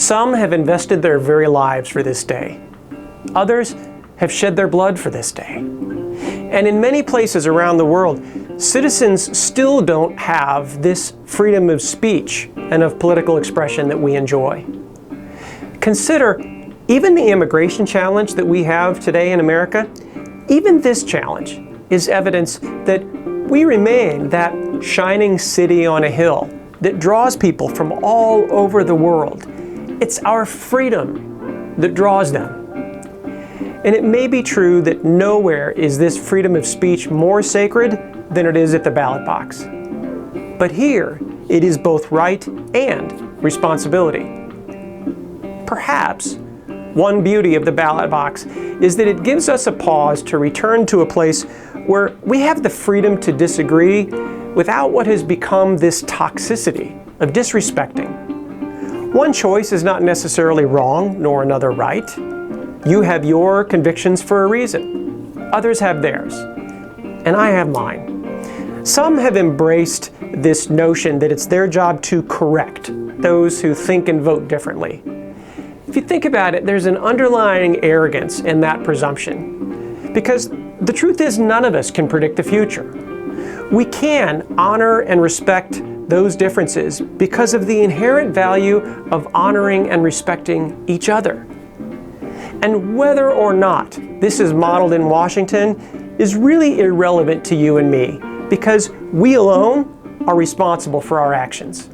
Some have invested their very lives for this day. Others have shed their blood for this day. And in many places around the world, citizens still don't have this freedom of speech and of political expression that we enjoy. Consider even the immigration challenge that we have today in America. Even this challenge is evidence that we remain that shining city on a hill that draws people from all over the world. It's our freedom that draws them. And it may be true that nowhere is this freedom of speech more sacred than it is at the ballot box. But here, it is both right and responsibility. Perhaps one beauty of the ballot box is that it gives us a pause to return to a place where we have the freedom to disagree without what has become this toxicity of disrespecting. One choice is not necessarily wrong, nor another right. You have your convictions for a reason. Others have theirs. And I have mine. Some have embraced this notion that it's their job to correct those who think and vote differently. If you think about it, there's an underlying arrogance in that presumption. Because the truth is, none of us can predict the future. We can honor and respect those differences because of the inherent value of honoring and respecting each other. And whether or not this is modeled in Washington is really irrelevant to you and me, because we alone are responsible for our actions.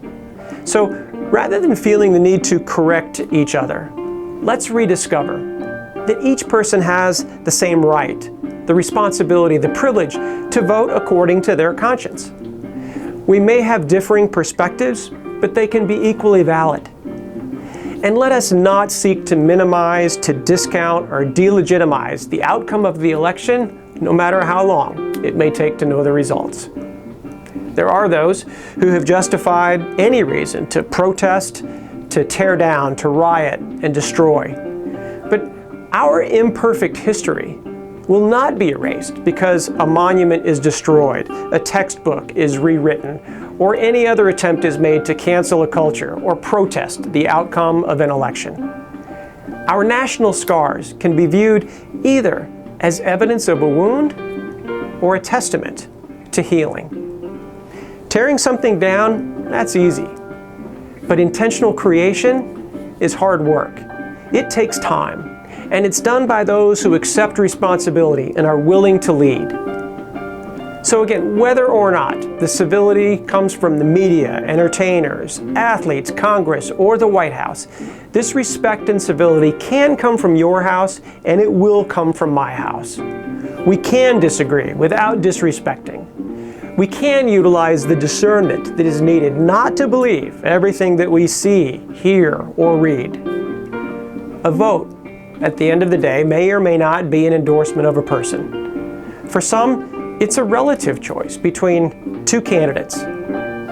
So rather than feeling the need to correct each other, let's rediscover that each person has the same right, the responsibility, the privilege to vote according to their conscience. We may have differing perspectives, but they can be equally valid. And let us not seek to minimize, to discount, or delegitimize the outcome of the election, no matter how long it may take to know the results. There are those who have justified any reason to protest, to tear down, to riot, and destroy. But our imperfect history will not be erased because a monument is destroyed, a textbook is rewritten, or any other attempt is made to cancel a culture or protest the outcome of an election. Our national scars can be viewed either as evidence of a wound or a testament to healing. Tearing something down, that's easy. But intentional creation is hard work. It takes time, and it's done by those who accept responsibility and are willing to lead. So again, whether or not the civility comes from the media, entertainers, athletes, Congress, or the White House, this respect and civility can come from your house, and it will come from my house. We can disagree without disrespecting. We can utilize the discernment that is needed not to believe everything that we see, hear, or read. A vote, at the end of the day, may or may not be an endorsement of a person. For some, it's a relative choice between two candidates,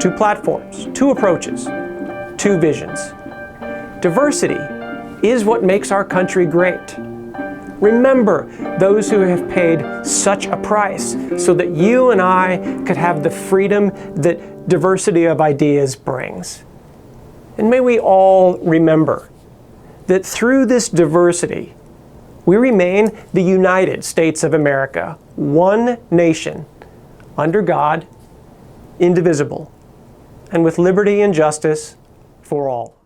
two platforms, two approaches, two visions. Diversity is what makes our country great. Remember those who have paid such a price so that you and I could have the freedom that diversity of ideas brings. And may we all remember that through this diversity, we remain the United States of America, one nation, under God, indivisible, and with liberty and justice for all.